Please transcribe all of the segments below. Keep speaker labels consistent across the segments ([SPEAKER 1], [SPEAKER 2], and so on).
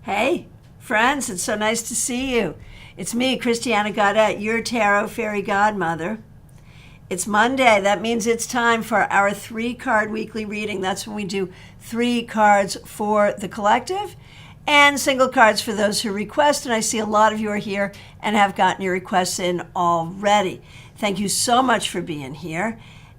[SPEAKER 1] Hey, friends, it's so nice to see you. It's me, Christiana Gaudet, your tarot fairy godmother. It's Monday. That means it's time for our 3-card weekly reading. That's when we do 3 cards for the collective and single cards for those who request. And I see a lot of you are here and have gotten your requests in already. Thank you so much for being here.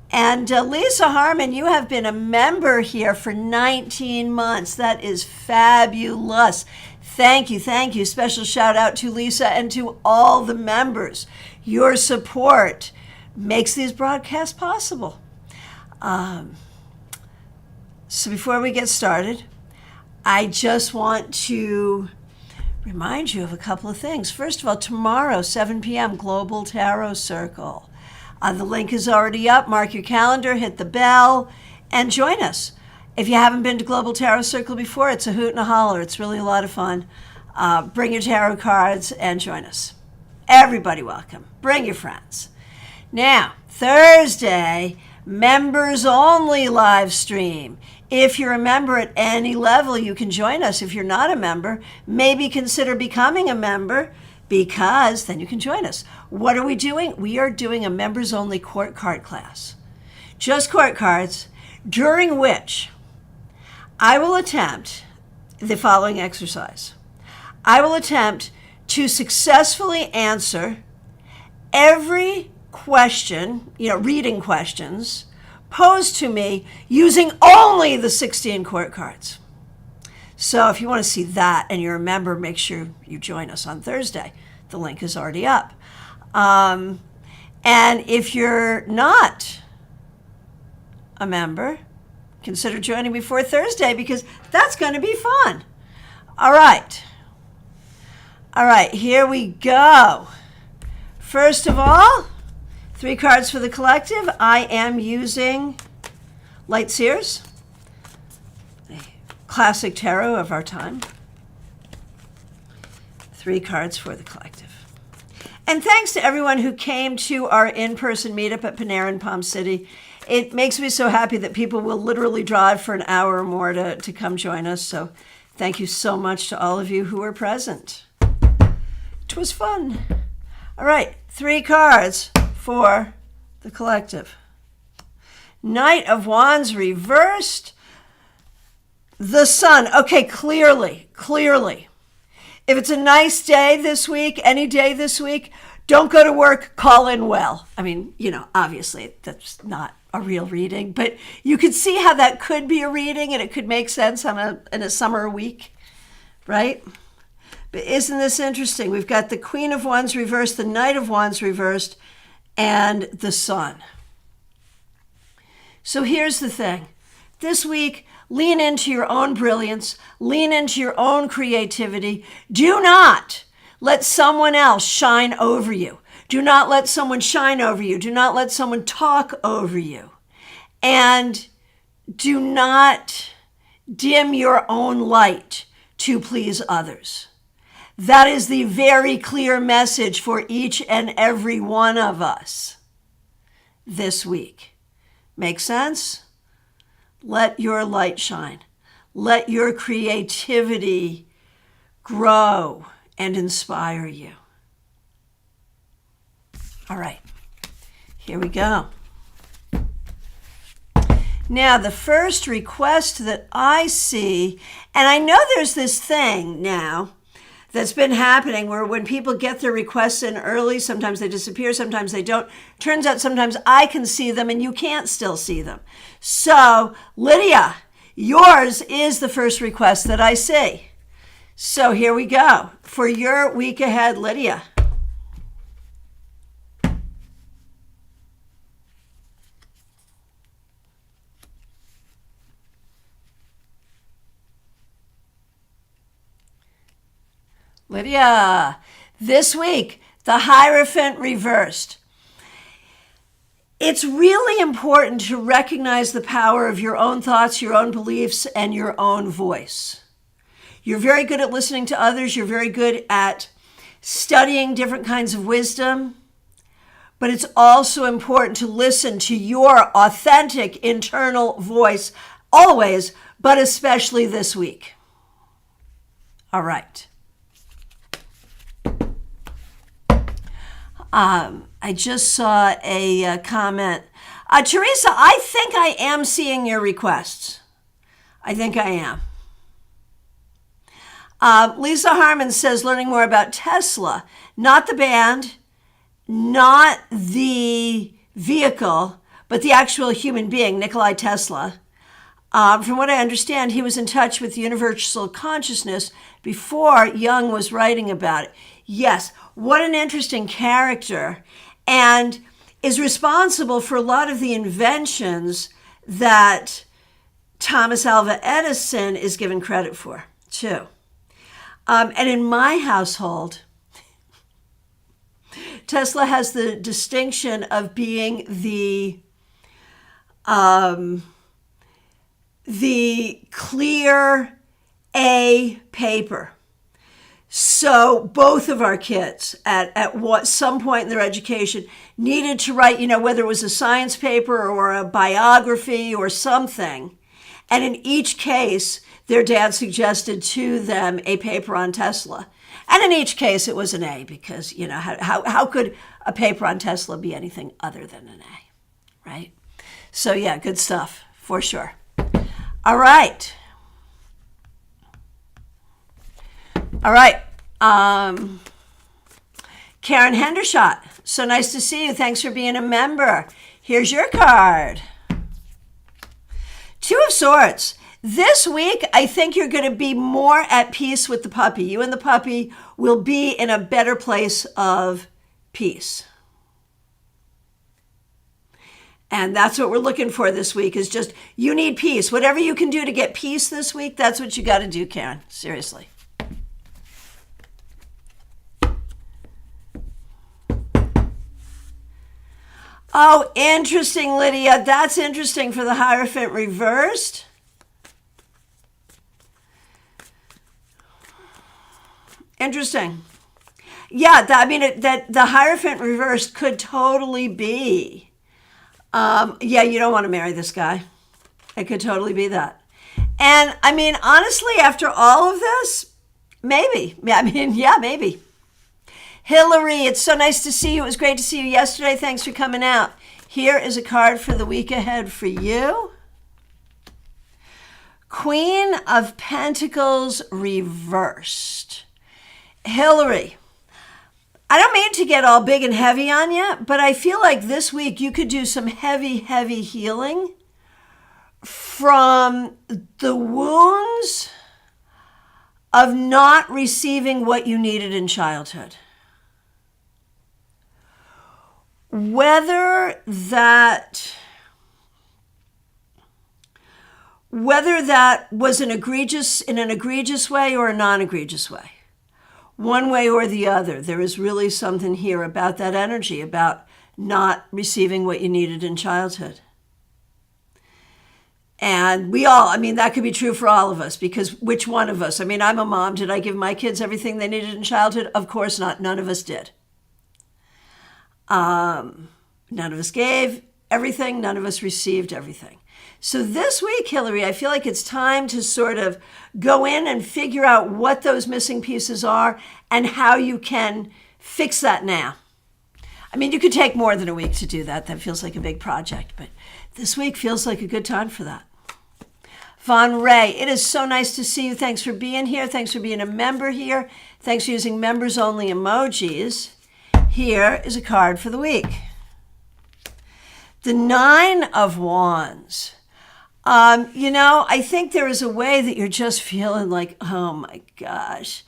[SPEAKER 1] And Lisa Harmon, you have been a member here for 19 months. That is fabulous. Thank you, thank you. Special shout out to Lisa and to all the members. Your support makes these broadcasts possible. So before we get started, I just want to remind you of a couple of things. First of all, tomorrow, 7 p.m., Global Tarot Circle. The link is already up. Mark your calendar, hit the bell, and join us. If you haven't been to Global Tarot Circle before, it's a hoot and a holler. It's really a lot of fun. Bring your tarot cards and join us. Everybody welcome. Bring your friends. Now, Thursday, members only live stream. If you're a member at any level, you can join us. If you're not a member, maybe consider becoming a member, because then you can join us. What are we doing? We are doing a members only court card class. Just court cards, during which I will attempt the following exercise. I will attempt to successfully answer every question, reading questions, posed to me using only the 16 court cards. So if you want to see that and you're a member, make sure you join us on Thursday. The link is already up. And if you're not a member, consider joining before Thursday, because that's going to be fun. All right, here we go. First of all, 3 cards for the collective. I am using Light Seers, classic tarot of our time. 3 cards for the collective. And thanks to everyone who came to our in-person meetup at Panera in Palm City. It makes me so happy that people will literally drive for an hour or more to come join us. So thank you so much to all of you who were present. It was fun. All right, 3 cards for the collective. Knight of Wands reversed. The Sun. Okay, clearly. If it's a nice day this week, any day this week, don't go to work, call in well. I mean, obviously that's not a real reading, but you could see how that could be a reading and it could make sense in a summer week, right? But isn't this interesting? We've got the Queen of Wands reversed, the Knight of Wands reversed, and the Sun. So here's the thing. This week, lean into your own brilliance, lean into your own creativity. Do not let someone else shine over you. Do not let someone shine over you. Do not let someone talk over you. And do not dim your own light to please others. That is the very clear message for each and every one of us this week. Make sense? Let your light shine. Let your creativity grow and inspire you. All right, here we go. Now, the first request that I see, and I know there's this thing now that's been happening where when people get their requests in early, sometimes they disappear, sometimes they don't. Turns out sometimes I can see them and you can't still see them. So, Lydia, yours is the first request that I see. So here we go. For your week ahead, Lydia. Lydia, this week, the Hierophant reversed. It's really important to recognize the power of your own thoughts, your own beliefs, and your own voice. You're very good at listening to others. You're very good at studying different kinds of wisdom. But it's also important to listen to your authentic internal voice always, but especially this week. All right. I just saw a comment. Teresa, I think I am seeing your requests. I think I am. Lisa Harmon says, learning more about Tesla, not the band, not the vehicle, but the actual human being, Nikola Tesla. From what I understand, he was in touch with universal consciousness before Jung was writing about it. Yes, what an interesting character, and is responsible for a lot of the inventions that Thomas Alva Edison is given credit for, too. And in my household, Tesla has the distinction of being the clear A paper. So both of our kids at some point in their education needed to write, whether it was a science paper or a biography or something. And in each case, their dad suggested to them a paper on Tesla. And in each case, it was an A because, how could a paper on Tesla be anything other than an A, right? So yeah, good stuff for sure. All right. Karen Hendershot, so nice to see you. Thanks for being a member. Here's your card. Two of Swords. This week, I think you're going to be more at peace with the puppy. You and the puppy will be in a better place of peace. And that's what we're looking for this week is just, you need peace. Whatever you can do to get peace this week, that's what you got to do, Karen. Seriously. Oh, interesting, Lydia. That's interesting for the Hierophant reversed. Interesting. Yeah, that the Hierophant reversed could totally be. You don't want to marry this guy. It could totally be that. And honestly, after all of this, maybe. Maybe. Hillary, it's so nice to see you. It was great to see you yesterday. Thanks for coming out. Here is a card for the week ahead for you. Queen of Pentacles reversed. Hillary, I don't mean to get all big and heavy on you, but I feel like this week you could do some heavy, heavy healing from the wounds of not receiving what you needed in childhood. Whether that was in an egregious way or a non-egregious way, one way or the other, there is really something here about that energy, about not receiving what you needed in childhood. And we all, that could be true for all of us, because which one of us? I'm a mom. Did I give my kids everything they needed in childhood? Of course not. None of us did. None of us gave everything. None of us received everything. So this week, Hillary, I feel like it's time to sort of go in and figure out what those missing pieces are and how you can fix that now. You could take more than a week to do that. That feels like a big project, but this week feels like a good time for that. Von Ray, it is so nice to see you. Thanks for being here. Thanks for being a member here. Thanks for using members-only emojis. Here is a card for the week. The 9 of Wands. I think there is a way that you're just feeling like, oh my gosh,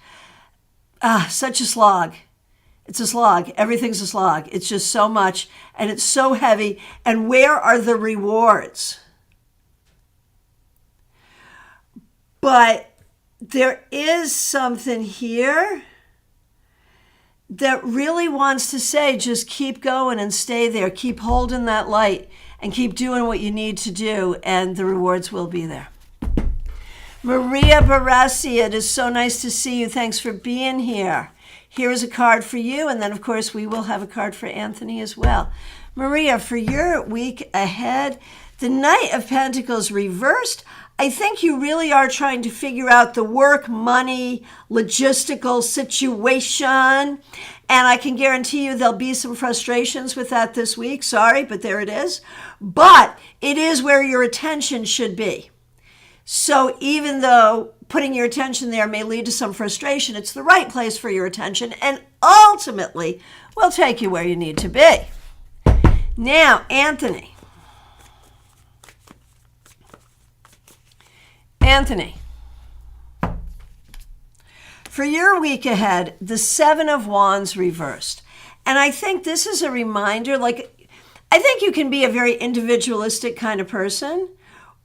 [SPEAKER 1] such a slog. It's a slog. Everything's a slog. It's just so much, and it's so heavy. And where are the rewards? But there is something here that really wants to say, just keep going and stay there. Keep holding that light and keep doing what you need to do, and the rewards will be there. Maria Barassi, it is so nice to see you. Thanks for being here. Here is a card for you, and then, of course, we will have a card for Anthony as well. Maria, for your week ahead, the Knight of Pentacles reversed. I think you really are trying to figure out the work, money, logistical situation. And I can guarantee you there'll be some frustrations with that this week. Sorry, but there it is. But it is where your attention should be. So even though putting your attention there may lead to some frustration, it's the right place for your attention and ultimately will take you where you need to be. Now, Anthony, for your week ahead, the Seven of Wands reversed. And I think this is a reminder, I think you can be a very individualistic kind of person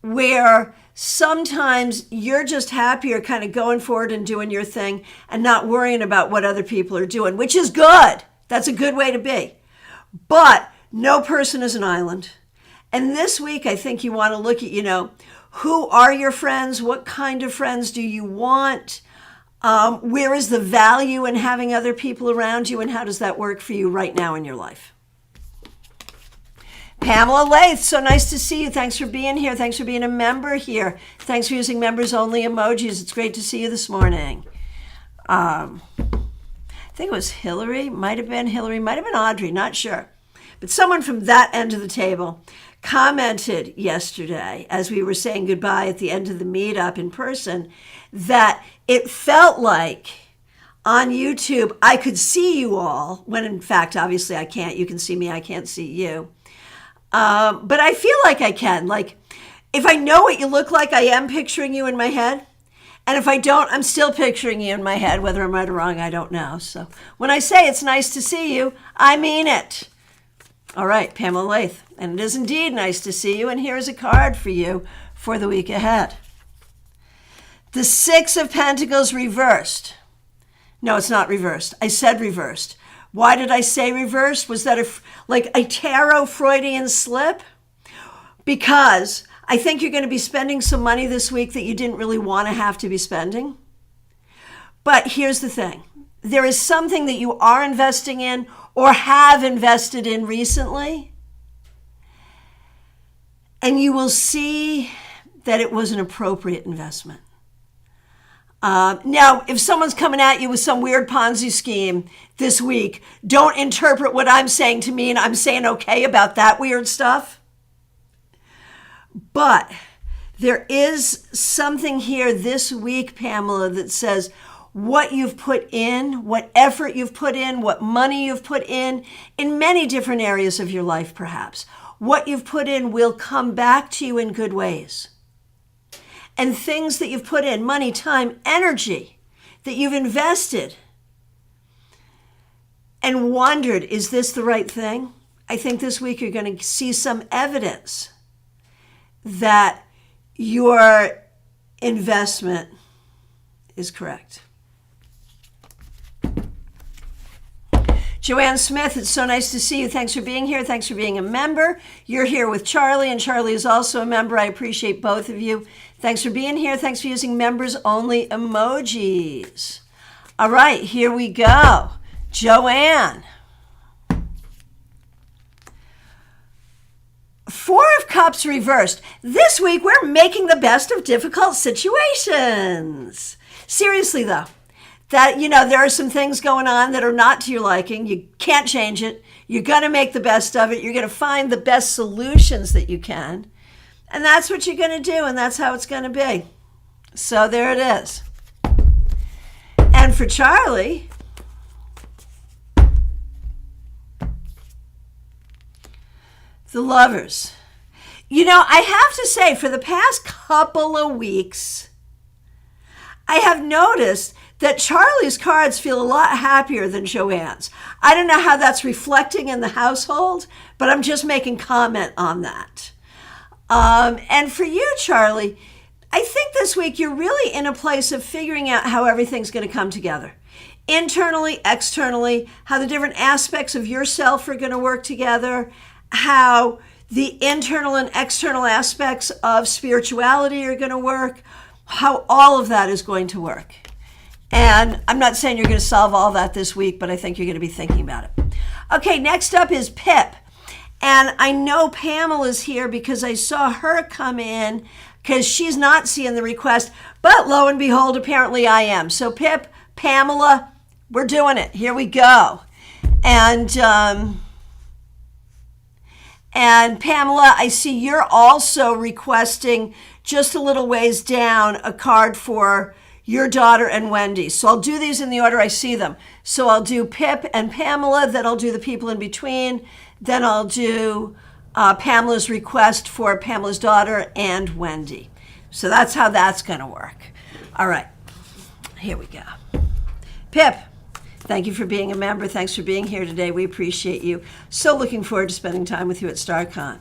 [SPEAKER 1] where sometimes you're just happier kind of going forward and doing your thing and not worrying about what other people are doing, which is good. That's a good way to be. But no person is an island. And this week, I think you want to look at, who are your friends? What kind of friends do you want? Where is the value in having other people around you? And how does that work for you right now in your life? Pamela Lath, so nice to see you. Thanks for being here. Thanks for being a member here. Thanks for using members only emojis. It's great to see you this morning. I think it was Hillary. Might have been Hillary. Might have been Audrey. Not sure. But someone from that end of the table commented yesterday as we were saying goodbye at the end of the meetup in person that it felt like on YouTube I could see you all, when in fact, obviously I can't. You can see me, I can't see you. But I feel like I can. Like, if I know what you look like, I am picturing you in my head. And if I don't, I'm still picturing you in my head. Whether I'm right or wrong, I don't know. So when I say it's nice to see you, I mean it. All right, Pamela Lath. And it is indeed nice to see you. And here's a card for you for the week ahead. The Six of Pentacles reversed. No, it's not reversed. I said reversed. Why did I say reversed? Was that a tarot Freudian slip? Because I think you're going to be spending some money this week that you didn't really want to have to be spending. But here's the thing. There is something that you are investing in or have invested in recently, and you will see that it was an appropriate investment. Now, if someone's coming at you with some weird Ponzi scheme this week, don't interpret what I'm saying to mean I'm saying okay about that weird stuff. But there is something here this week, Pamela, that says what you've put in, what effort you've put in, what money you've put in many different areas of your life, perhaps. What you've put in will come back to you in good ways. And things that you've put in, money, time, energy, that you've invested and wondered, is this the right thing? I think this week you're going to see some evidence that your investment is correct. Joanne Smith, it's so nice to see you. Thanks for being here. Thanks for being a member. You're here with Charlie, and Charlie is also a member. I appreciate both of you. Thanks for being here. Thanks for using members only emojis. All right, here we go. Joanne. Four of Cups reversed. This week, we're making the best of difficult situations. Seriously, though. That, there are some things going on that are not to your liking. You can't change it. You're going to make the best of it. You're going to find the best solutions that you can. And that's what you're going to do, and that's how it's going to be. So there it is. And for Charlie, the Lovers. I have to say, for the past couple of weeks, I have noticed that Charlie's cards feel a lot happier than Joanne's. I don't know how that's reflecting in the household, but I'm just making comment on that. And for you, Charlie, I think this week you're really in a place of figuring out how everything's going to come together. Internally, externally, how the different aspects of yourself are going to work together, how the internal and external aspects of spirituality are going to work, how all of that is going to work. And I'm not saying you're going to solve all that this week, but I think you're going to be thinking about it. Okay, next up is Pip. And I know Pamela's here because I saw her come in because she's not seeing the request. But lo and behold, apparently I am. So Pip, Pamela, we're doing it. Here we go. And Pamela, I see you're also requesting just a little ways down a card for your daughter and Wendy. So I'll do these in the order I see them. So I'll do Pip and Pamela, then I'll do the people in between, then I'll do Pamela's request for Pamela's daughter and Wendy. So that's how that's going to work. All right, here we go. Pip, thank you for being a member. Thanks for being here today. We appreciate you. So looking forward to spending time with you at StarCon.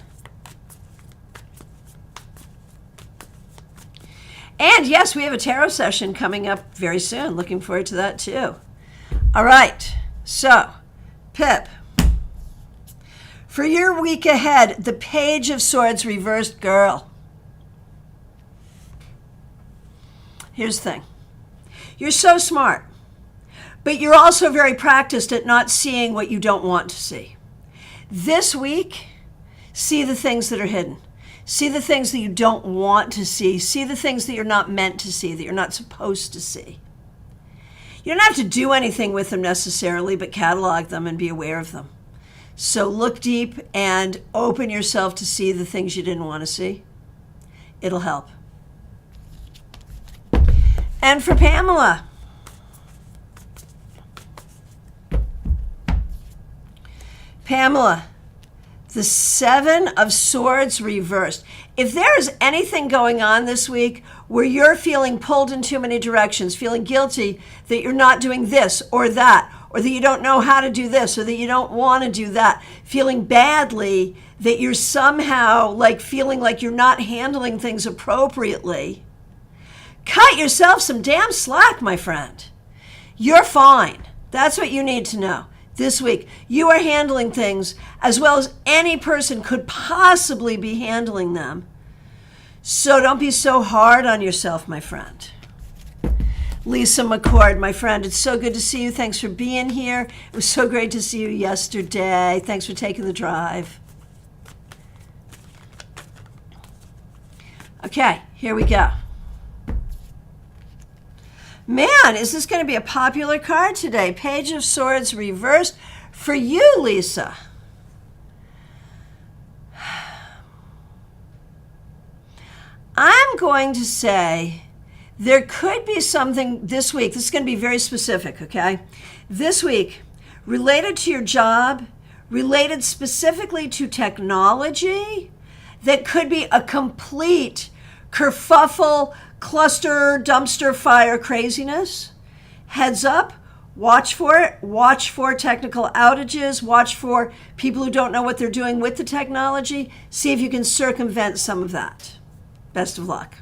[SPEAKER 1] And yes, we have a tarot session coming up very soon. Looking forward to that too. All right, so Pip, for your week ahead, the Page of Swords reversed, girl. Here's the thing. You're so smart, but you're also very practiced at not seeing what you don't want to see. This week, see the things that are hidden. See the things that you don't want to see. See the things that you're not meant to see, that you're not supposed to see. You don't have to do anything with them necessarily, but catalog them and be aware of them. So look deep and open yourself to see the things you didn't want to see. It'll help. And for Pamela, the Seven of Swords reversed. If there is anything going on this week where you're feeling pulled in too many directions, feeling guilty that you're not doing this or that, or that you don't know how to do this, or that you don't want to do that, feeling badly that you're somehow like feeling like you're not handling things appropriately, cut yourself some damn slack, my friend. You're fine. That's what you need to know. This week, you are handling things as well as any person could possibly be handling them. So don't be so hard on yourself, my friend. Lisa McCord, my friend, it's so good to see you. Thanks for being here. It was so great to see you yesterday. Thanks for taking the drive. Okay, here we go. Man, is this going to be a popular card today? Page of Swords reversed for you, Lisa. I'm going to say there could be something this week. This is going to be very specific, okay? This week, related to your job, related specifically to technology, that could be a complete kerfuffle, cluster, dumpster fire craziness. Heads up, watch for it. Watch for technical outages. Watch for people who don't know what they're doing with the technology. See if you can circumvent some of that. Best of luck.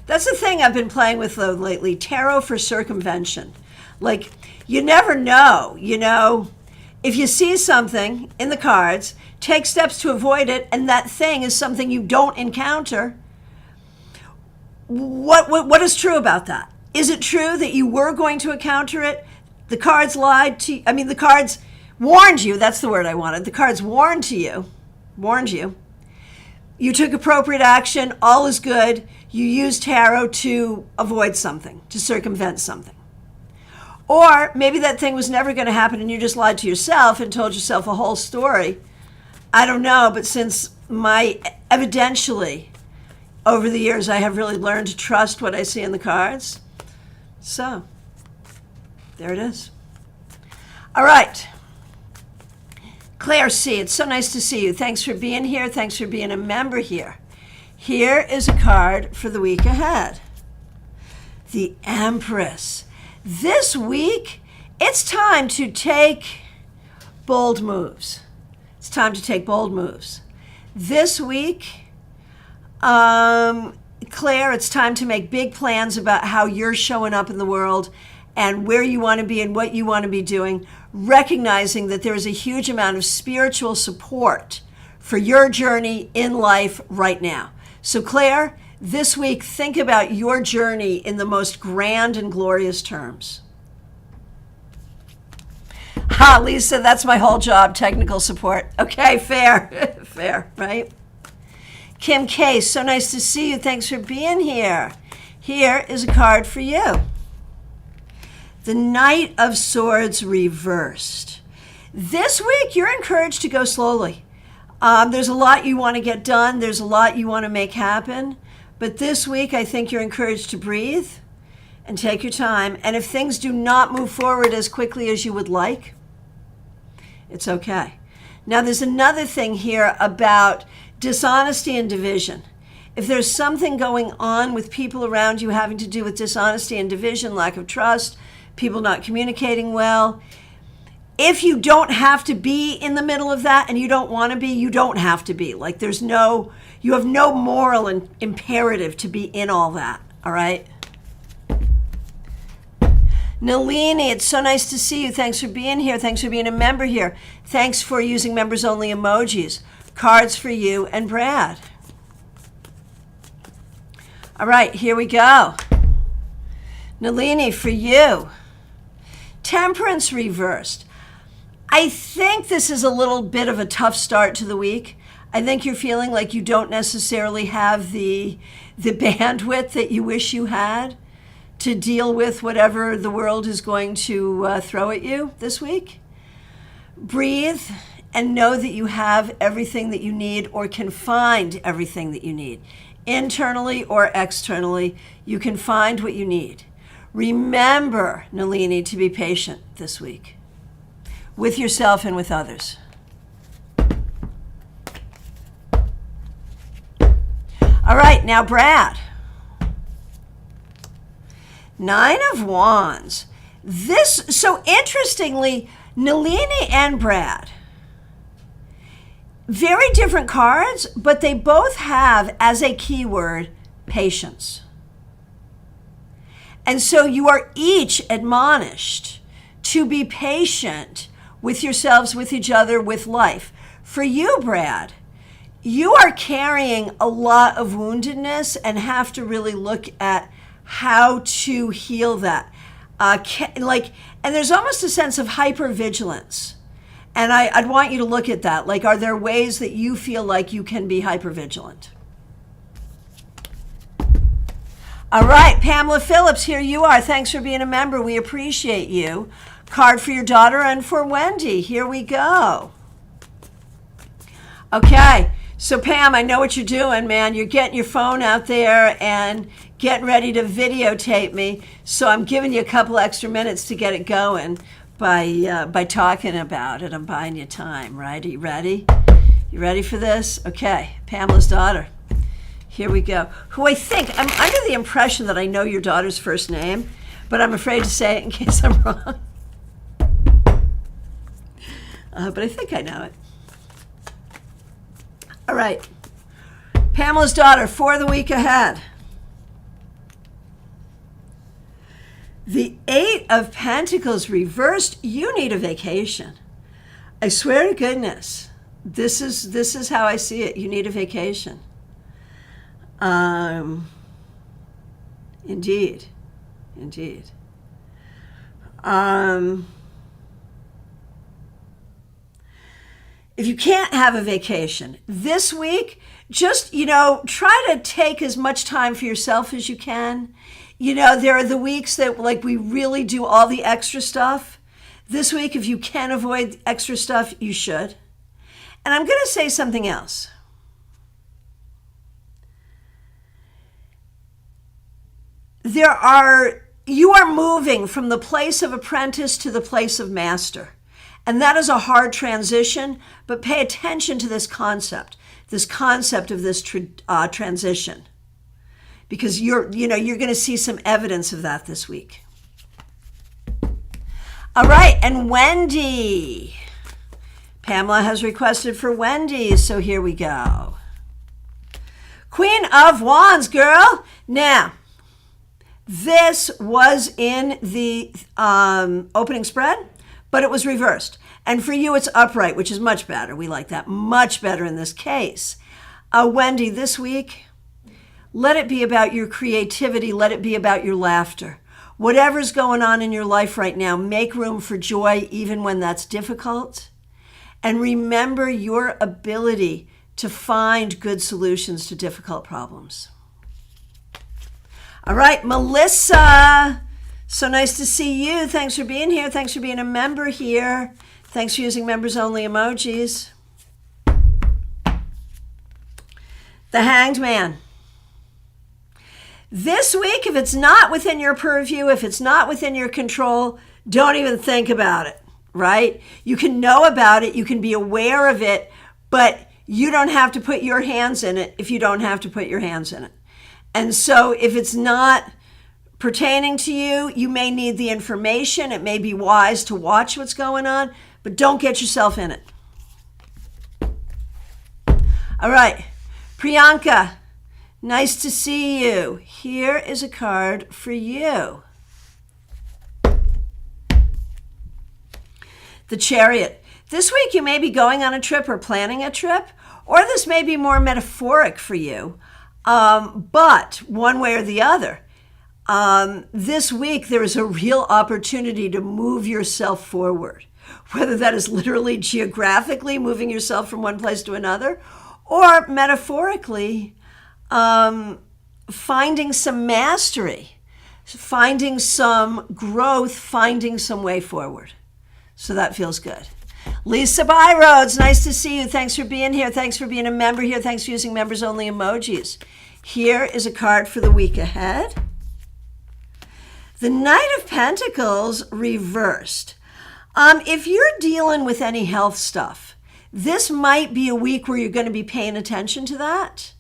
[SPEAKER 1] That's the thing I've been playing with though lately, tarot for circumvention. Like, you never know, if you see something in the cards, take steps to avoid it, and that thing is something you don't encounter. What is true about that? Is it true that you were going to encounter it? The cards lied to you. The cards warned you. That's the word I wanted. The cards warned you. You took appropriate action. All is good. You used tarot to avoid something, to circumvent something. Or maybe that thing was never going to happen and you just lied to yourself and told yourself a whole story. I don't know, but since evidentially, over the years, I have really learned to trust what I see in the cards. So, there it is. All right. Claire C., it's so nice to see you. Thanks for being here. Thanks for being a member here. Here is a card for the week ahead. The Empress. This week, it's time to take bold moves. It's time to take bold moves. This week, Claire, it's time to make big plans about how you're showing up in the world and where you want to be and what you want to be doing, recognizing that there is a huge amount of spiritual support for your journey in life right now. So Claire, this week, think about your journey in the most grand and glorious terms. Ha, Lisa, that's my whole job, technical support. Okay, fair. Fair, right? Kim K, so nice to see you. Thanks for being here. Here is a card for you. The Knight of Swords reversed. This week, you're encouraged to go slowly. There's a lot you want to get done. There's a lot you want to make happen. But this week, I think you're encouraged to breathe and take your time. And if things do not move forward as quickly as you would like, it's okay. Now, there's another thing here about dishonesty and division. If there's something going on with people around you having to do with dishonesty and division, lack of trust, people not communicating well, if you don't have to be in the middle of that and you don't want to be, you don't have to be. Like you have no moral imperative to be in all that, all right? Nalini, it's so nice to see you. Thanks for being here. Thanks for being a member here. Thanks for using members-only emojis. Cards for you and Brad. All right, here we go. Nalini, for you. Temperance reversed. I think this is a little bit of a tough start to the week. I think you're feeling like you don't necessarily have the bandwidth that you wish you had to deal with whatever the world is going to throw at you this week. Breathe and know that you have everything that you need or can find everything that you need. Internally or externally, you can find what you need. Remember, Nalini, to be patient this week with yourself and with others. All right, now Brad. 9 of Wands. So interestingly, Nalini and Brad, very different cards, but they both have as a keyword patience. And so you are each admonished to be patient with yourselves, with each other, with life. For you, Brad, you are carrying a lot of woundedness and have to really look at how to heal that. And there's almost a sense of hypervigilance. And I'd want you to look at that. Like, are there ways that you feel like you can be hypervigilant? All right, Pamela Phillips, here you are. Thanks for being a member. We appreciate you. Card for your daughter and for Wendy. Here we go. Okay, so Pam, I know what you're doing, man. You're getting your phone out there and getting ready to videotape me. So I'm giving you a couple extra minutes to get it going by talking about it. I'm buying you time, right? Are you ready? You ready for this? Okay, Pamela's daughter. Here we go. Who I think, I'm under the impression that I know your daughter's first name, but I'm afraid to say it in case I'm wrong. But I think I know it. All right. Pamela's daughter for the week ahead. The 8 of Pentacles reversed. You need a vacation. I swear to goodness, this is how I see it. You need a vacation. Indeed. If you can't have a vacation this week, just, try to take as much time for yourself as you can. There are the weeks that we really do all the extra stuff. This week, if you can avoid extra stuff, you should. And I'm going to say something else. You are moving from the place of apprentice to the place of master. And that is a hard transition, but pay attention to this concept of this transition. Because you're going to see some evidence of that this week. All right, and Wendy. Pamela has requested for Wendy, so here we go. Queen of Wands, girl. Now, this was in the opening spread, but it was reversed. And for you, it's upright, which is much better. We like that. Much better in this case. Wendy, this week, let it be about your creativity. Let it be about your laughter. Whatever's going on in your life right now, make room for joy even when that's difficult. And remember your ability to find good solutions to difficult problems. All right, Melissa, so nice to see you. Thanks for being here. Thanks for being a member here. Thanks for using members-only emojis. The Hanged Man. This week, if it's not within your purview, if it's not within your control, don't even think about it, right? You can know about it, you can be aware of it, but you don't have to put your hands in it if you don't have to put your hands in it. And so if it's not pertaining to you, you may need the information. It may be wise to watch what's going on, but don't get yourself in it. All right, Priyanka. Nice to see you. Here is a card for you. The Chariot. This week you may be going on a trip or planning a trip, or this may be more metaphoric for you, but one way or the other. This week there is a real opportunity to move yourself forward, whether that is literally geographically moving yourself from one place to another, or metaphorically finding some mastery, finding some growth, finding some way forward. So that feels good. Lisa Byroads, nice to see you. Thanks for being here. Thanks for being a member here. Thanks for using members-only emojis. Here is a card for the week ahead. The Knight of Pentacles reversed. If you're dealing with any health stuff, this might be a week where you're going to be paying attention to that.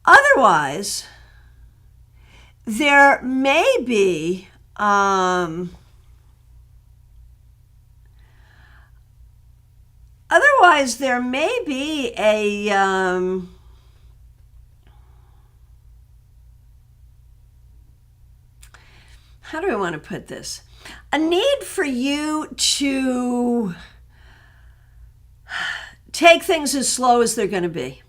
[SPEAKER 1] Otherwise, there may be a how do I want to put this? A need for you to take things as slow as they're going to be.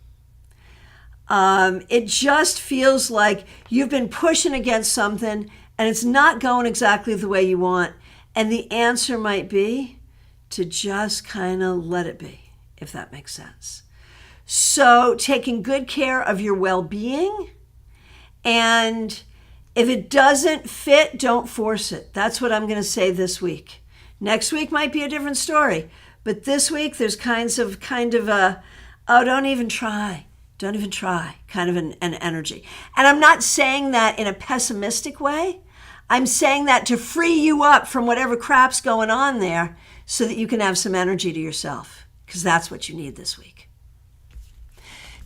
[SPEAKER 1] It just feels like you've been pushing against something and it's not going exactly the way you want. And the answer might be to just kind of let it be, if that makes sense. So taking good care of your well-being, and if it doesn't fit, don't force it. That's what I'm going to say this week. Next week might be a different story, but this week there's kind of a, oh, don't even try kind of an energy. And I'm not saying that in a pessimistic way. I'm saying that to free you up from whatever crap's going on there so that you can have some energy to yourself, because that's what you need this week.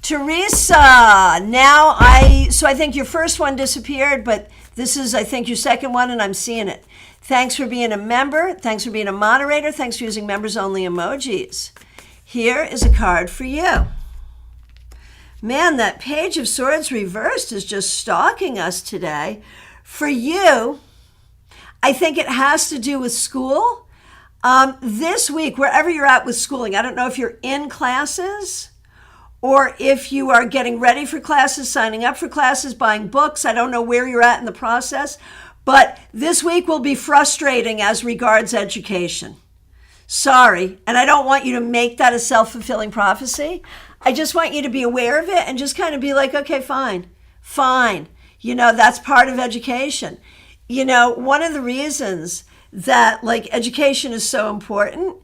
[SPEAKER 1] Teresa, I think your first one disappeared, but this is, I think, your second one, and I'm seeing it. Thanks for being a member. Thanks for being a moderator. Thanks for using members-only emojis. Here is a card for you. Man, that Page of Swords reversed is just stalking us today. For you, I think it has to do with school. This week, wherever you're at with schooling, I don't know if you're in classes or if you are getting ready for classes, signing up for classes, buying books. I don't know where you're at in the process, but this week will be frustrating as regards education. Sorry, and I don't want you to make that a self-fulfilling prophecy. I just want you to be aware of it and just kind of be like, okay, fine. You know, that's part of education. You know, one of the reasons that education is so important,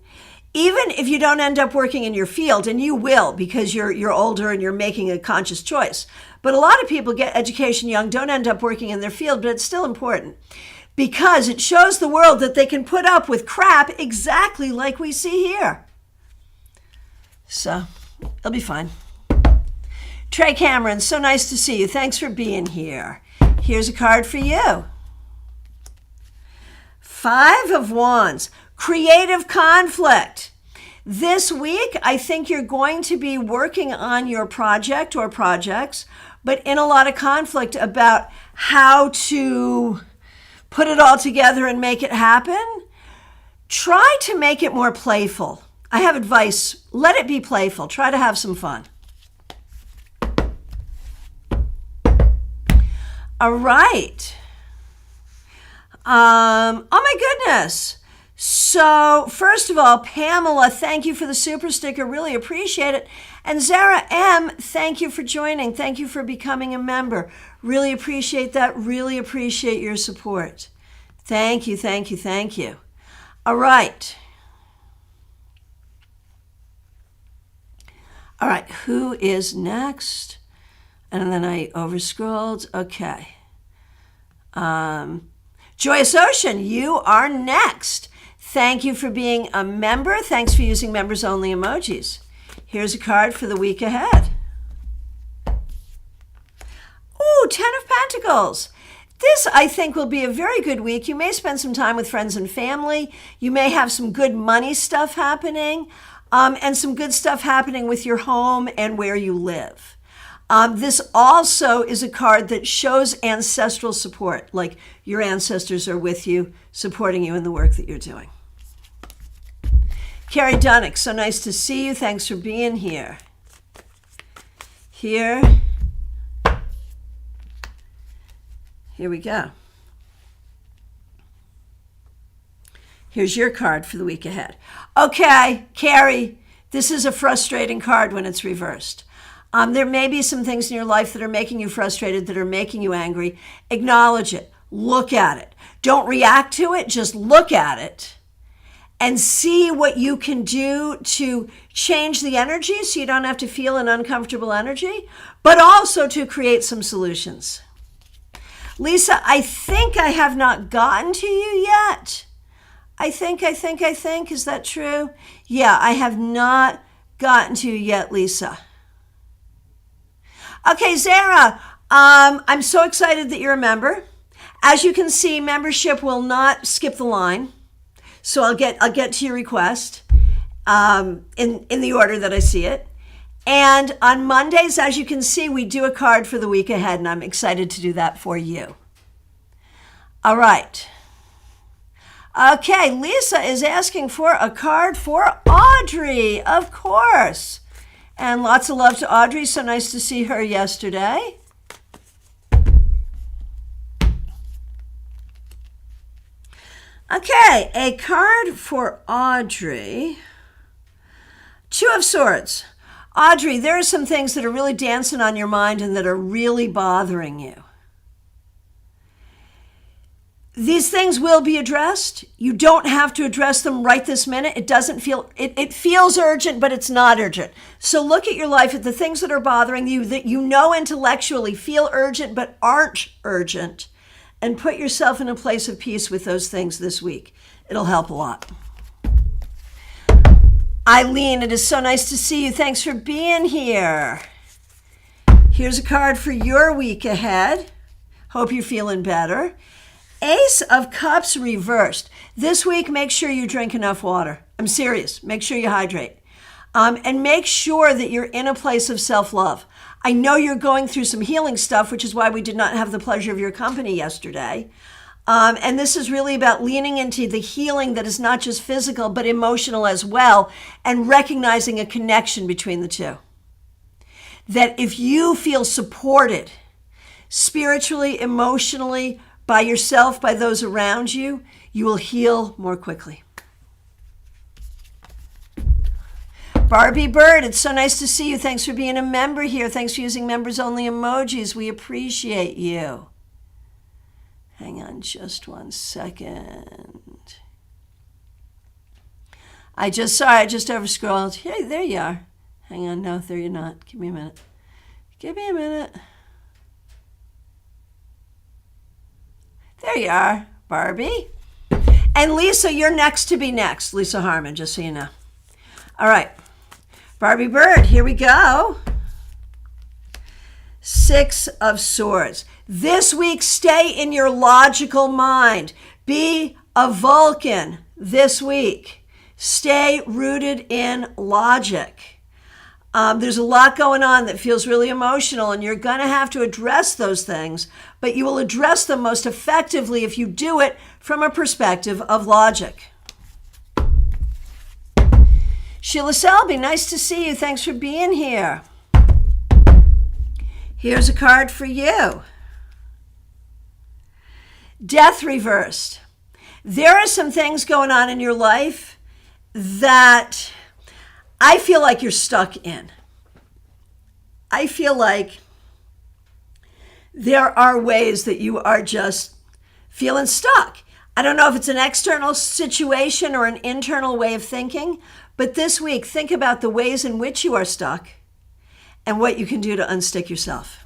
[SPEAKER 1] even if you don't end up working in your field, and you will because you're older and you're making a conscious choice. But a lot of people get education young, don't end up working in their field, but it's still important because it shows the world that they can put up with crap exactly like we see here. So it'll be fine. Trey Cameron, so nice to see you. Thanks for being here. Here's a card for you. 5 of Wands, creative conflict. This week, I think you're going to be working on your project or projects, but in a lot of conflict about how to put it all together and make it happen. Try to make it more playful. I have advice. Let it be playful. Try to have some fun. All right. Oh my goodness. So, first of all, Pamela, thank you for the super sticker. Really appreciate it. And Zara M., thank you for joining. Thank you for becoming a member. Really appreciate that. Really appreciate your support. Thank you, thank you, thank you. All right. All right, who is next? And then I overscrolled. Okay. Joyous Ocean, you are next. Thank you for being a member. Thanks for using members only emojis. Here's a card for the week ahead. Ooh, 10 of Pentacles. This, I think, will be a very good week. You may spend some time with friends and family. You may have some good money stuff happening, and some good stuff happening with your home and where you live. This also is a card that shows ancestral support, like your ancestors are with you, supporting you in the work that you're doing. Carrie Dunnick, so nice to see you. Thanks for being here. Here we go. Here's your card for the week ahead. Okay, Carrie, this is a frustrating card when it's reversed. There may be some things in your life that are making you frustrated, that are making you angry. Acknowledge it. Look at it. Don't react to it. Just look at it and see what you can do to change the energy so you don't have to feel an uncomfortable energy, but also to create some solutions. Lisa, I think I have not gotten to you yet. I think. Is that true? Yeah, I have not gotten to you yet, Lisa. Okay, Zara, I'm so excited that you're a member. As you can see, membership will not skip the line. So I'll get to your request in the order that I see it. And on Mondays, as you can see, we do a card for the week ahead, and I'm excited to do that for you. All right. Okay, Lisa is asking for a card for Audrey, of course. And lots of love to Audrey. So nice to see her yesterday. Okay, a card for Audrey. Two of Swords. Audrey, there are some things that are really dancing on your mind and that are really bothering you. These things will be addressed. You don't have to address them right this minute. It feels urgent, but it's not urgent. So look at your life, at the things that are bothering you that you know intellectually feel urgent but aren't urgent, and put yourself in a place of peace with those things this week. It'll help a lot. Eileen, it is so nice to see you. Thanks for being here. Here's a card for your week ahead. Hope you're feeling better. Ace of Cups reversed. This week, make sure you drink enough water. I'm serious. Make sure you hydrate. And make sure that you're in a place of self-love. I know you're going through some healing stuff, which is why we did not have the pleasure of your company yesterday. And this is really about leaning into the healing that is not just physical, but emotional as well, and recognizing a connection between the two. That if you feel supported spiritually, emotionally, by yourself, by those around you, you will heal more quickly. Barbie Bird, it's so nice to see you. Thanks for being a member here. Thanks for using members only emojis. We appreciate you. Hang on just one second. I just overscrolled. Hey, there you are. Hang on, no, there you're not. Give me a minute. There you are, Barbie. And Lisa, you're next to be next. Lisa Harmon, just so you know. All right. Barbie Bird, here we go. Six of Swords. This week, stay in your logical mind. Be a Vulcan this week. Stay rooted in logic. There's a lot going on that feels really emotional, and you're going to have to address those things, but you will address them most effectively if you do it from a perspective of logic. Sheila Selby, nice to see you. Thanks for being here. Here's a card for you. Death reversed. There are some things going on in your life that I feel like you're stuck in. I feel like there are ways that you are just feeling stuck. I don't know if it's an external situation or an internal way of thinking, but this week, think about the ways in which you are stuck and what you can do to unstick yourself.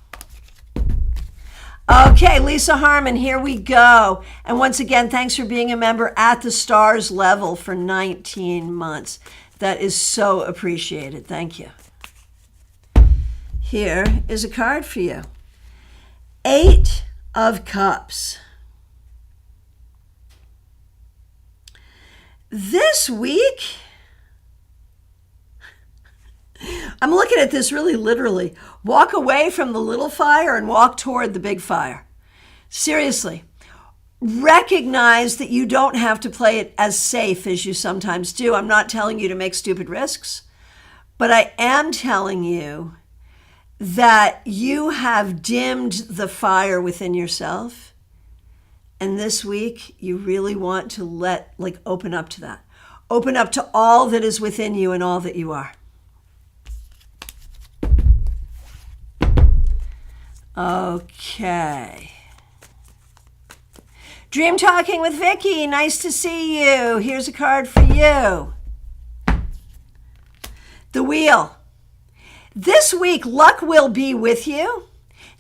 [SPEAKER 1] Okay, Lisa Harmon, here we go. And once again, thanks for being a member at the stars level for 19 months. That is so appreciated. Thank you. Here is a card for you. 8 of Cups. This week, I'm looking at this really literally. Walk away from the little fire and walk toward the big fire. Seriously, recognize that you don't have to play it as safe as you sometimes do. I'm not telling you to make stupid risks, but I am telling you that you have dimmed the fire within yourself. And this week, you really want to open up to that. Open up to all that is within you and all that you are. Okay. Dream Talking with Vicky, nice to see you. Here's a card for you. The Wheel. This week, luck will be with you.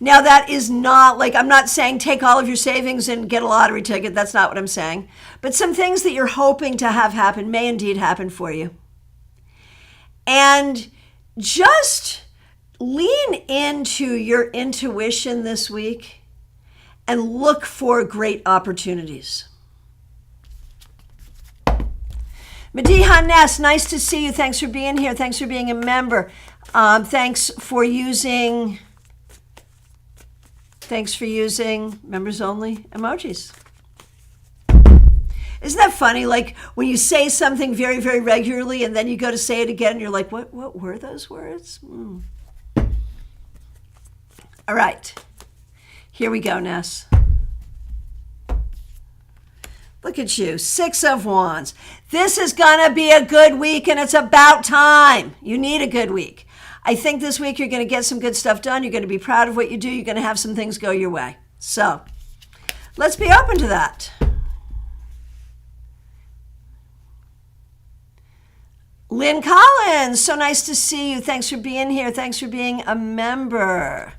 [SPEAKER 1] Now, that is not I'm not saying take all of your savings and get a lottery ticket. That's not what I'm saying. But some things that you're hoping to have happen may indeed happen for you. And just lean into your intuition this week and look for great opportunities. Madiha Ness, nice to see you. Thanks for being here. Thanks for being a member. Thanks for using members only emojis. Isn't that funny? Like when you say something very, very regularly and then you go to say it again and you're like, what were those words? All right, here we go, Ness. Look at you, 6 of Wands. This is gonna be a good week and it's about time. You need a good week. I think this week you're gonna get some good stuff done. You're gonna be proud of what you do. You're gonna have some things go your way. So let's be open to that. Lynn Collins, so nice to see you. Thanks for being here. Thanks for being a member.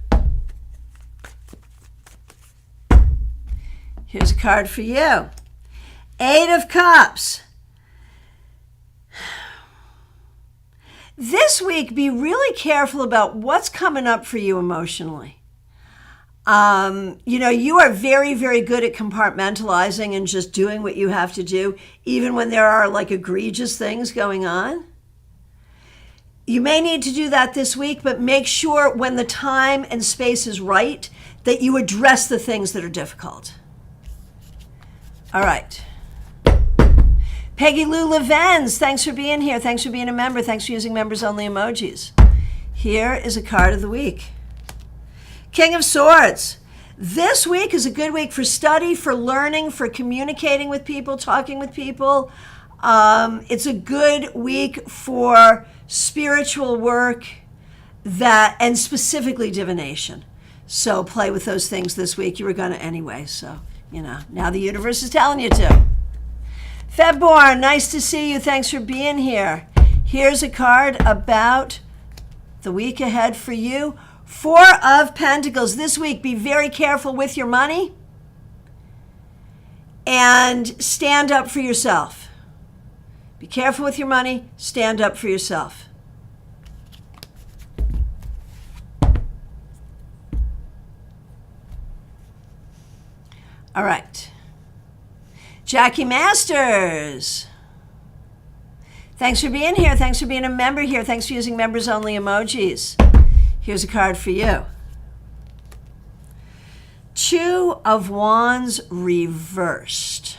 [SPEAKER 1] Here's a card for you. 8 of Cups. This week, be really careful about what's coming up for you emotionally. You are very, very good at compartmentalizing and just doing what you have to do, even when there are egregious things going on. You may need to do that this week, but make sure when the time and space is right that you address the things that are difficult. All right. Peggy Lou Levens, thanks for being here. Thanks for being a member. Thanks for using members only emojis. Here is a card of the week. King of Swords. This week is a good week for study, for learning, for communicating with people, talking with people. It's a good week for spiritual work and specifically divination. So play with those things this week. You were going to anyway. So, now the universe is telling you to. Febborn, nice to see you. Thanks for being here. Here's a card about the week ahead for you. 4 of Pentacles. This week, be very careful with your money and stand up for yourself. Be careful with your money. Stand up for yourself. All right. Jackie Masters. Thanks for being here. Thanks for being a member here. Thanks for using members only emojis. Here's a card for you. 2 of Wands reversed.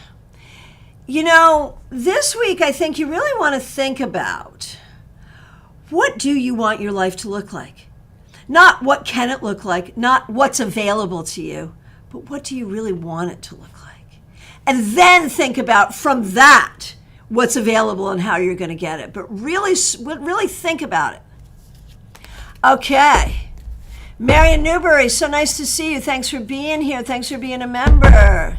[SPEAKER 1] This week I think you really want to think about what do you want your life to look like? Not what can it look like, not what's available to you, but what do you really want it to look like? And then think about from that what's available and how you're going to get it. But really think about it. Okay. Marion Newberry, so nice to see you. Thanks for being here. Thanks for being a member.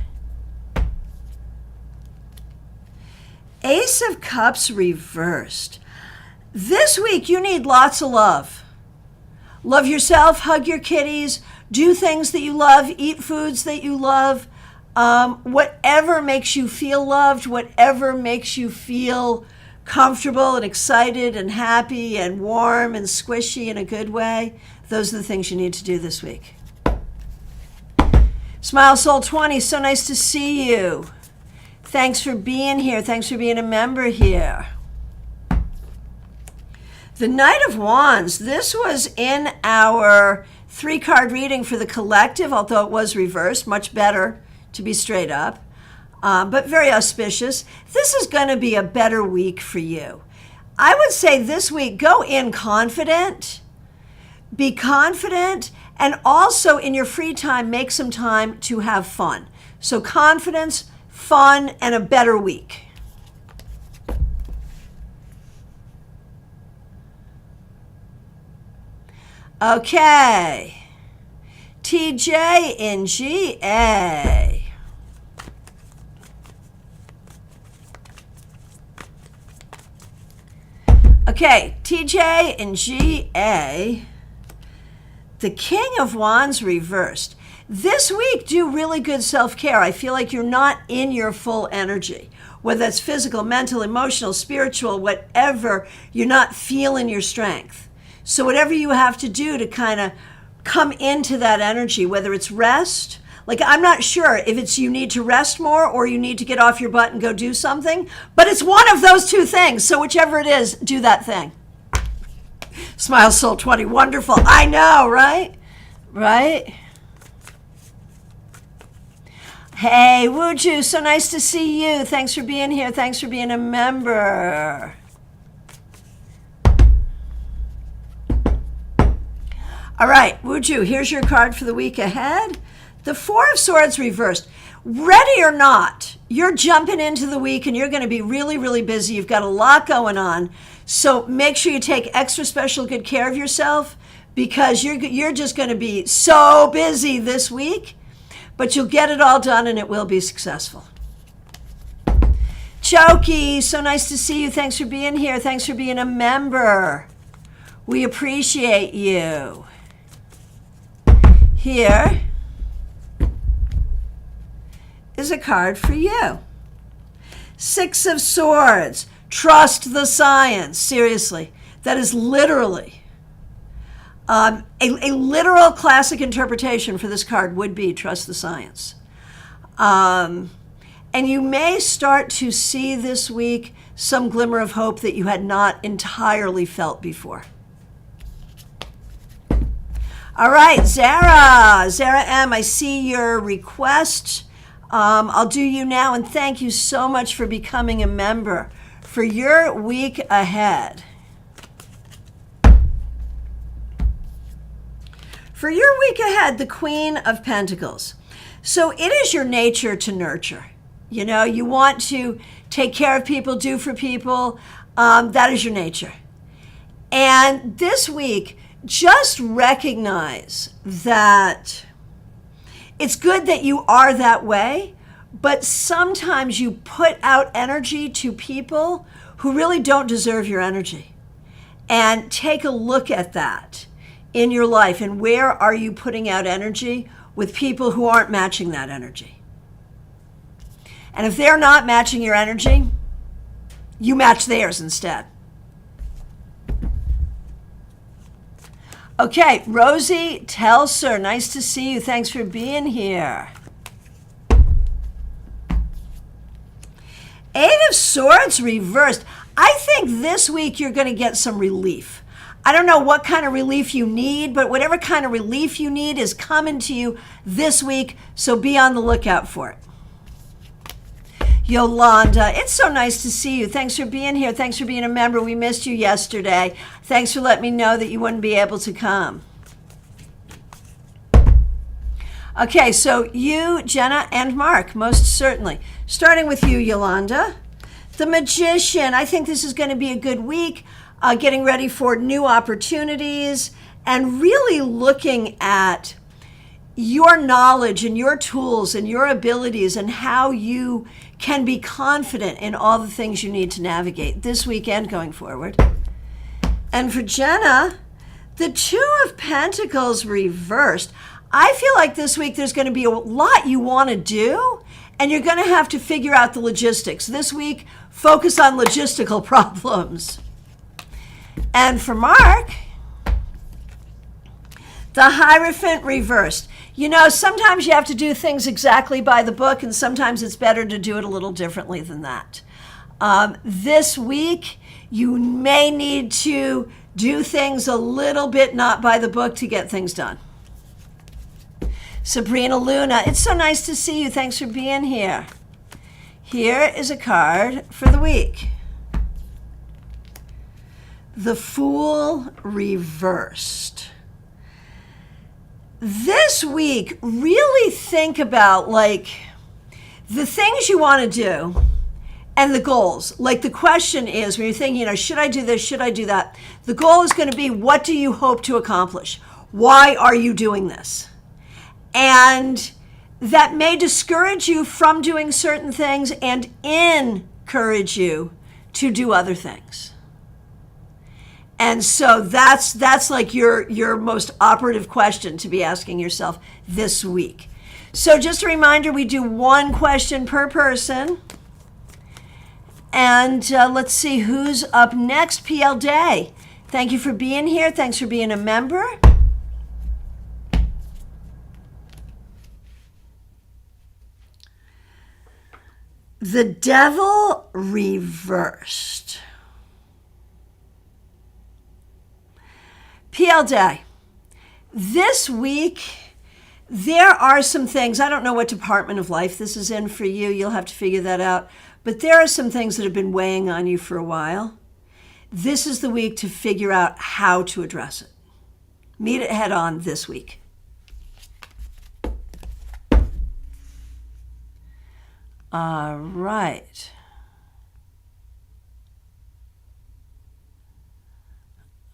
[SPEAKER 1] Ace of Cups reversed. This week, you need lots of love. Love yourself, hug your kitties, do things that you love, eat foods that you love. Whatever makes you feel loved, whatever makes you feel comfortable and excited and happy and warm and squishy in a good way, those are the things you need to do this week. Smile Soul 20, so nice to see you. Thanks for being here. Thanks for being a member here. The Knight of Wands, this was in our 3-card reading for the collective, although it was reversed, much better to be straight up, but very auspicious. This is going to be a better week for you. I would say this week, go in confident, be confident, and also in your free time, make some time to have fun. So confidence, fun, and a better week. Okay. TJ in GA. Okay, TJ in GA. The King of Wands reversed. This week, do really good self-care. I feel like you're not in your full energy. Whether that's physical, mental, emotional, spiritual, whatever, you're not feeling your strength. So whatever you have to do to kind of come into that energy, whether it's rest, like I'm not sure if it's you need to rest more or you need to get off your butt and go do something, but it's one of those two things. So whichever it is, do that thing. Smile Soul 20, wonderful. I know, right? Right? Hey, Wuju, so nice to see you. Thanks for being here. Thanks for being a member. All right, Wuju, here's your card for the week ahead. The 4 of Swords reversed. Ready or not, you're jumping into the week and you're going to be really, really busy. You've got a lot going on. So make sure you take extra special good care of yourself because you're just going to be so busy this week, but you'll get it all done and it will be successful. Choki, so nice to see you. Thanks for being here. Thanks for being a member. We appreciate you. Here is a card for you. 6 of Swords. Trust the science. Seriously, that is literally a literal classic interpretation for this card would be trust the science. And you may start to see this week some glimmer of hope that you had not entirely felt before. All right, Zara M, I see your request. I'll do you now, and thank you so much for becoming a member for your week ahead. For your week ahead, the Queen of Pentacles. So it is your nature to nurture. You know, you want to take care of people, do for people. That is your nature. And this week, just recognize that it's good that you are that way, but sometimes you put out energy to people who really don't deserve your energy. And take a look at that in your life and where are you putting out energy with people who aren't matching that energy. And if they're not matching your energy, you match theirs instead. Okay, Rosie Telser, nice to see you. Thanks for being here. 8 of Swords reversed. I think this week you're going to get some relief. I don't know what kind of relief you need, but whatever kind of relief you need is coming to you this week, so be on the lookout for it. Yolanda, it's so nice to see you. Thanks for being here. Thanks for being a member. We missed you yesterday. Thanks for letting me know that you wouldn't be able to come. Okay, so you, Jenna, and Mark, most certainly. Starting with you, Yolanda. The Magician. I think this is going to be a good week, getting ready for new opportunities and really looking at your knowledge and your tools and your abilities and how you can be confident in all the things you need to navigate this weekend going forward. And for Jenna, the Two of Pentacles reversed. I feel like this week there's going to be a lot you want to do, and you're going to have to figure out the logistics. This week, focus on logistical problems. And for Mark, the Hierophant reversed. You know, sometimes you have to do things exactly by the book, and sometimes it's better to do it a little differently than that. This week, you may need to do things a little bit not by the book to get things done. Sabrina Luna, it's so nice to see you. Thanks for being here. Here is a card for the week. The Fool reversed. This week, really think about like the things you want to do and the goals. Like the question is, when you're thinking, should I do this? Should I do that? The goal is going to be, what do you hope to accomplish? Why are you doing this? And that may discourage you from doing certain things and encourage you to do other things. And so that's like your most operative question to be asking yourself this week. So just a reminder, we do one question per person. And let's see who's up next. PL Day, thank you for being here. Thanks for being a member. The Devil reversed. PL Day, this week, there are some things, I don't know what department of life this is in for you, you'll have to figure that out, but there are some things that have been weighing on you for a while. This is the week to figure out how to address it. Meet it head on this week. All right.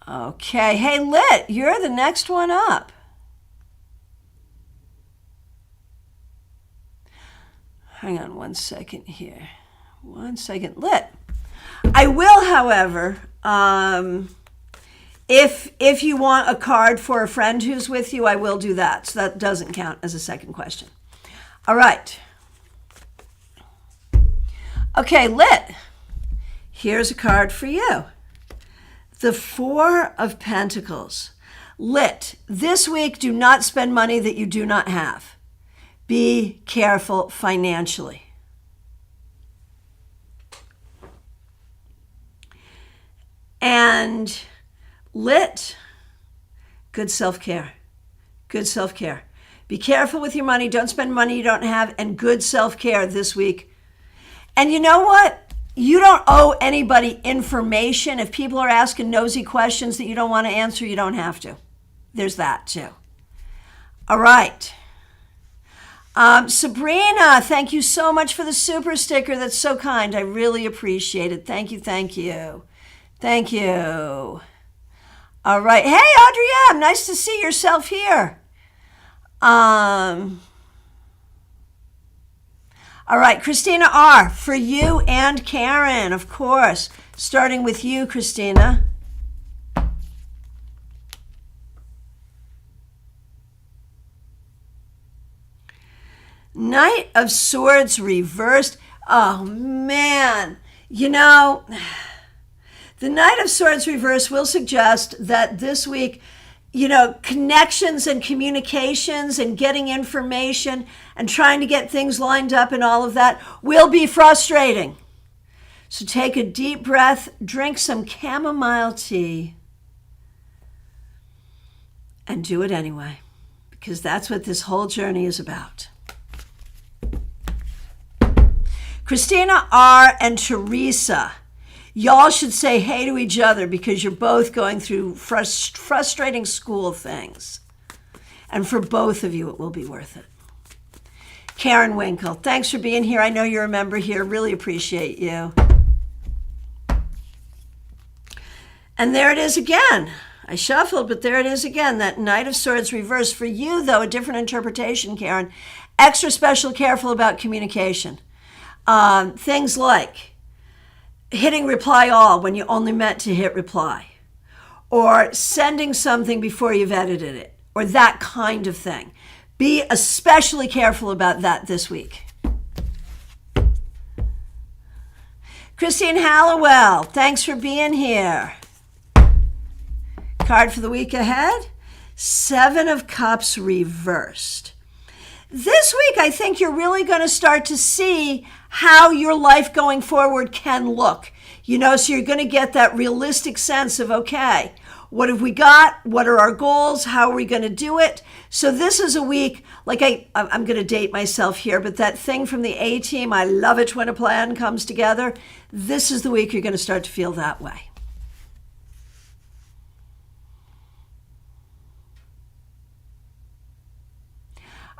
[SPEAKER 1] Okay. Hey, Lit, you're the next one up. Hang on one second here. 1 second. Lit. I will, however, if you want a card for a friend who's with you, I will do that. So that doesn't count as a second question. All right. Okay, Lit. Here's a card for you. The Four of Pentacles. Lit. This week, do not spend money that you do not have. Be careful financially. And Lit. Good self-care. Good self-care. Be careful with your money. Don't spend money you don't have. And good self-care this week. And you know what? You don't owe anybody information. If people are asking nosy questions that you don't want to answer, you don't have to. There's that too. All right. Sabrina, thank you so much for the super sticker. That's so kind. I really appreciate it. Thank you, thank you. Thank you. All right. Hey, Audrey, nice to see yourself here. All right, Christina R., for you and Karen, of course. Starting with you, Christina. Knight of Swords reversed. Oh, man. You know, the Knight of Swords reversed will suggest that this week, connections and communications and getting information and trying to get things lined up and all of that will be frustrating. So take a deep breath, drink some chamomile tea, and do it anyway, because that's what this whole journey is about. Christina R. and Teresa, y'all should say hey to each other because you're both going through frustrating school things. And for both of you, it will be worth it. Karen Winkle, thanks for being here. I know you're a member here. Really appreciate you. And there it is again. I shuffled, but there it is again, that Knight of Swords reversed. For you, though, a different interpretation, Karen. Extra special careful about communication. Things like hitting reply all when you only meant to hit reply, or sending something before you've edited it, or that kind of thing. Be especially careful about that this week. Christine Hallowell, thanks for being here. Card for the week ahead, 7 of Cups reversed. This week, I think you're really going to start to see how your life going forward can look. So you're going to get that realistic sense of, okay, what have we got? What are our goals? How are we going to do it? So this is a week, like I'm going to date myself here, but that thing from the A-Team, I love it when a plan comes together. This is the week you're going to start to feel that way.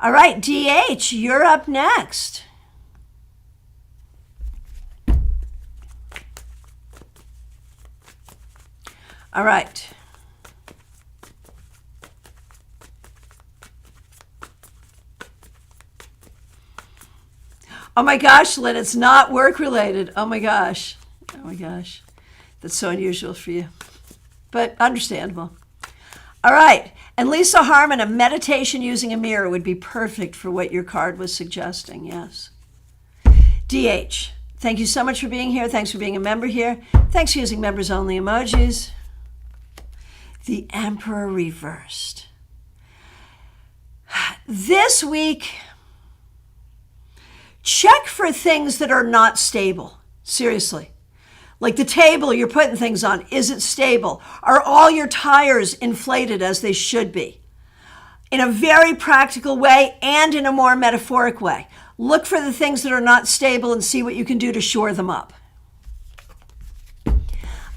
[SPEAKER 1] All right, DH, you're up next. All right. Oh my gosh, Lynn, it's not work related. Oh my gosh. Oh my gosh. That's so unusual for you, but understandable. All right. And Lisa Harmon, a meditation using a mirror would be perfect for what your card was suggesting. Yes. DH, thank you so much for being here. Thanks for being a member here. Thanks for using members only emojis. The Emperor reversed. This week, check for things that are not stable. Seriously. Like the table you're putting things on, is it stable? Are all your tires inflated as they should be? In a very practical way and in a more metaphoric way. Look for the things that are not stable and see what you can do to shore them up.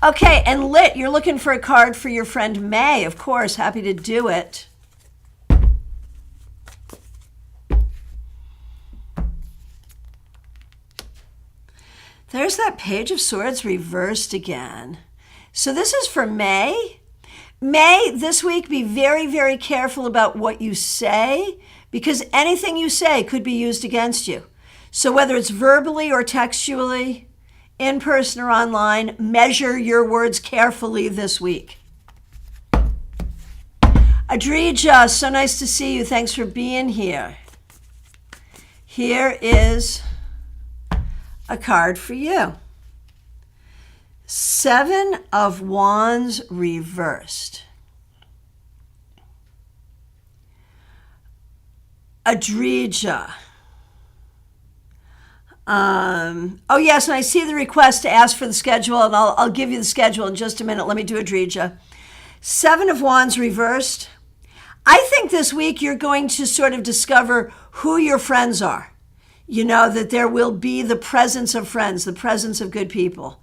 [SPEAKER 1] Okay, and Lit, you're looking for a card for your friend May. Of course, happy to do it. There's that Page of Swords reversed again. So this is for May. May, this week, be very, very careful about what you say, because anything you say could be used against you. So whether it's verbally or textually, in person or online, measure your words carefully this week. Adrija, so nice to see you. Thanks for being here. Here is a card for you. 7 of Wands reversed. Adrija. Oh yes, and I see the request to ask for the schedule, and I'll give you the schedule in just a minute. Let me do Adrija. 7 of Wands reversed. I think this week you're going to sort of discover who your friends are. That there will be the presence of friends, the presence of good people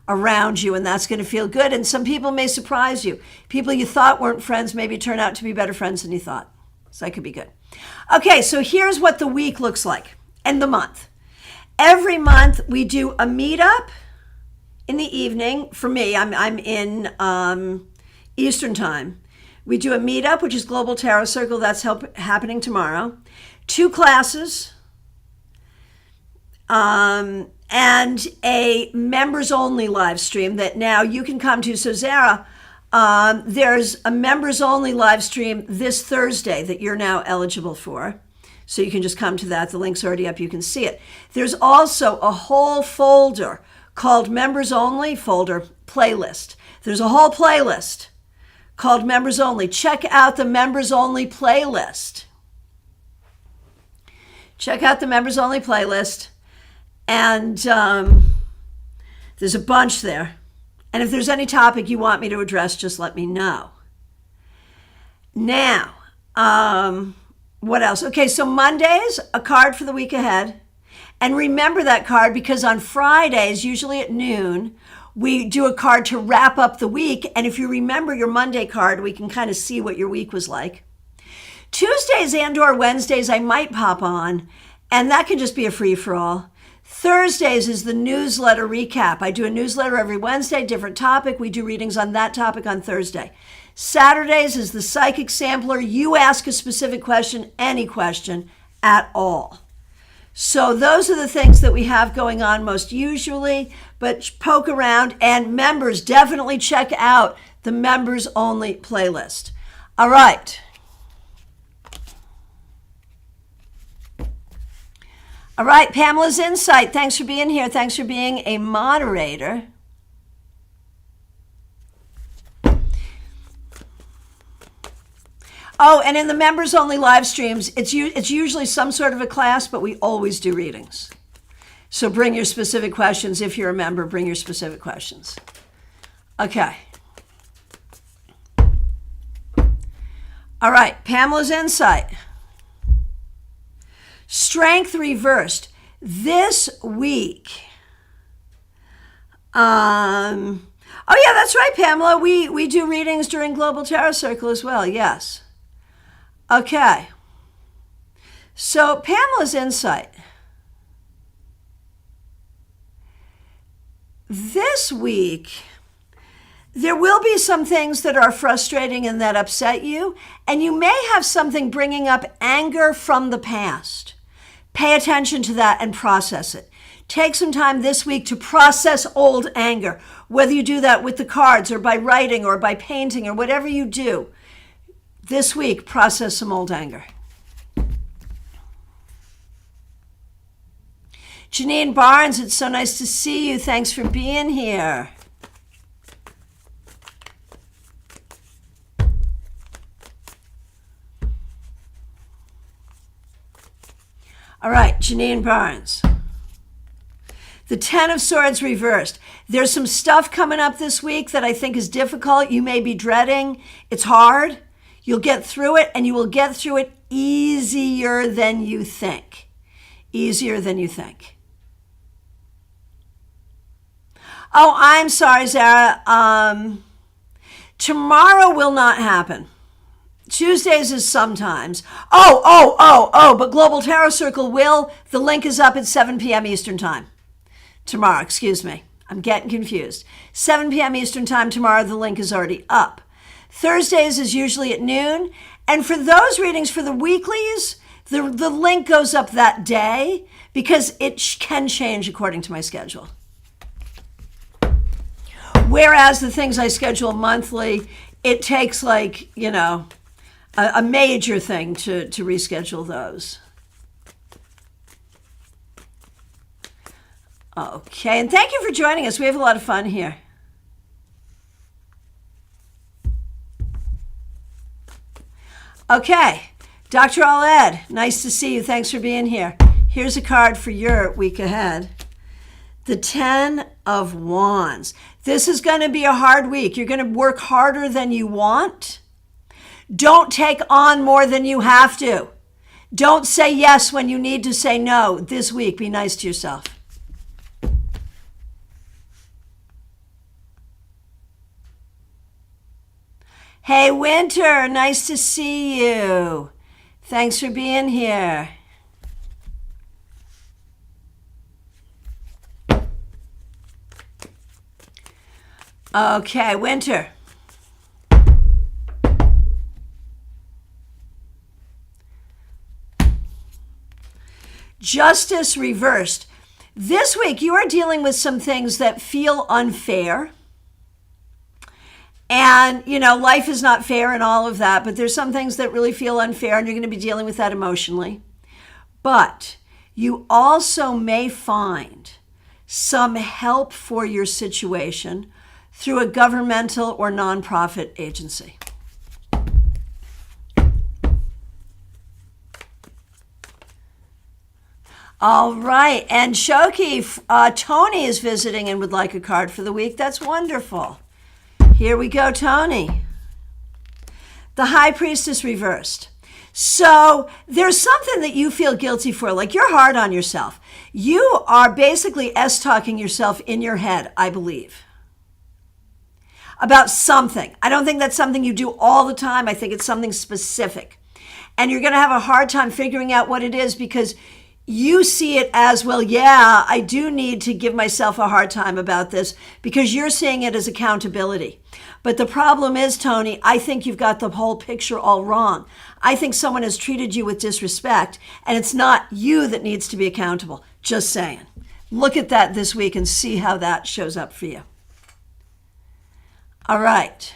[SPEAKER 1] around you, and that's going to feel good. And some people may surprise you. People you thought weren't friends maybe turn out to be better friends than you thought. So that could be good. Okay, so here's what the week looks like and the month. Every month we do a meetup in the evening. For me, I'm in Eastern time. We do a meetup, which is Global Tarot Circle. That's happening tomorrow. 2 classes. And a members only live stream that now you can come to. So Zara, there's a members only live stream this Thursday that you're now eligible for. So you can just come to that. The link's already up. You can see it. There's also a whole folder called Members Only folder playlist. There's a whole playlist called Members Only. Check out the Members Only playlist. Check out the Members Only playlist. And there's a bunch there. And if there's any topic you want me to address, just let me know. Now, what else? Okay, so Mondays, a card for the week ahead. And remember that card because on Fridays, usually at noon, we do a card to wrap up the week. And if you remember your Monday card, we can kind of see what your week was like. Tuesdays and/or Wednesdays, I might pop on, and that can just be a free-for-all. Thursdays is the newsletter recap. I do a newsletter every Wednesday, different topic. We do readings on that topic on Thursday. Saturdays is the psychic sampler. You ask a specific question, any question at all. So those are the things that we have going on most usually, but poke around, and members, definitely check out the members only playlist. All right. All right, Pamela's Insight. Thanks for being here. Thanks for being a moderator. Oh, and in the members only live streams, it's usually some sort of a class, but we always do readings. So bring your specific questions. If you're a member, bring your specific questions. Okay. All right, Pamela's Insight. Strength reversed. This week. Oh yeah, that's right, Pamela. We do readings during Global Tarot Circle as well, yes. Okay. So Pamela's Insight. This week, there will be some things that are frustrating and that upset you, and you may have something bringing up anger from the past. Pay attention to that and process it. Take some time this week to process old anger, whether you do that with the cards or by writing or by painting or whatever you do. This week, process some old anger. Janine Barnes, it's so nice to see you. Thanks for being here. All right, Janine Barnes. The Ten of Swords reversed. There's some stuff coming up this week that I think is difficult. You may be dreading. It's hard. You'll get through it, and you will get through it easier than you think. Easier than you think. Oh, I'm sorry, Zara. Tomorrow will not happen. Tuesdays is sometimes. But Global Tarot Circle will. The link is up at 7 p.m. Eastern Time. Tomorrow, excuse me. I'm getting confused. 7 p.m. Eastern Time tomorrow, the link is already up. Thursdays is usually at noon. And for those readings, for the weeklies, the link goes up that day because it can change according to my schedule. Whereas the things I schedule monthly, it takes a major thing to reschedule those. Okay, and thank you for joining us. We have a lot of fun here. Okay, Dr. Aled, nice to see you. Thanks for being here. Here's a card for your week ahead. The Ten of Wands. This is going to be a hard week. You're going to work harder than you want. Don't take on more than you have to. Don't say yes when you need to say no this week. Be nice to yourself. Hey, Winter, nice to see you. Thanks for being here. Okay, Winter. Justice reversed. This week, you are dealing with some things that feel unfair. And, life is not fair and all of that, but there's some things that really feel unfair, and you're going to be dealing with that emotionally. But you also may find some help for your situation through a governmental or nonprofit agency. All right, and Shoki, Tony is visiting and would like a card for the week. That's wonderful. Here we go, Tony. The High Priestess reversed. So there's something that you feel guilty for, like you're hard on yourself. You are basically S-talking yourself in your head, I believe, about something. I don't think that's something you do all the time. I think it's something specific. And you're going to have a hard time figuring out what it is because you see it as, well, yeah, I do need to give myself a hard time about this because you're seeing it as accountability. But the problem is, Tony, I think you've got the whole picture all wrong. I think someone has treated you with disrespect, and it's not you that needs to be accountable. Just saying. Look at that this week and see how that shows up for you. All right.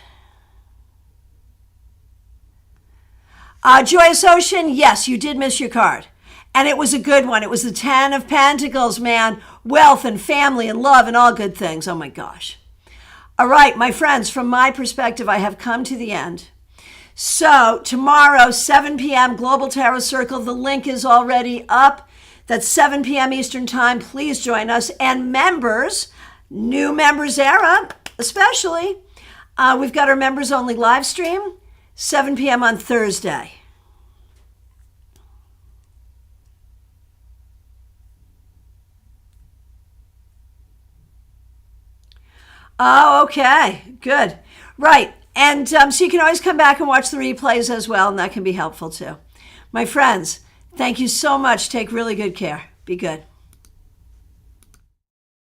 [SPEAKER 1] Joyous Ocean, yes, you did miss your card. And it was a good one. It was the 10 of Pentacles, man. Wealth and family and love and all good things. Oh my gosh. All right, my friends, from my perspective, I have come to the end. So tomorrow, 7 p.m., Global Tarot Circle. The link is already up. That's 7 p.m. Eastern Time. Please join us. And members, new members era, especially, we've got our members only live stream, 7 p.m. on Thursday. Oh, okay. Good. Right. And so you can always come back and watch the replays as well, and that can be helpful too. My friends, thank you so much. Take really good care. Be good.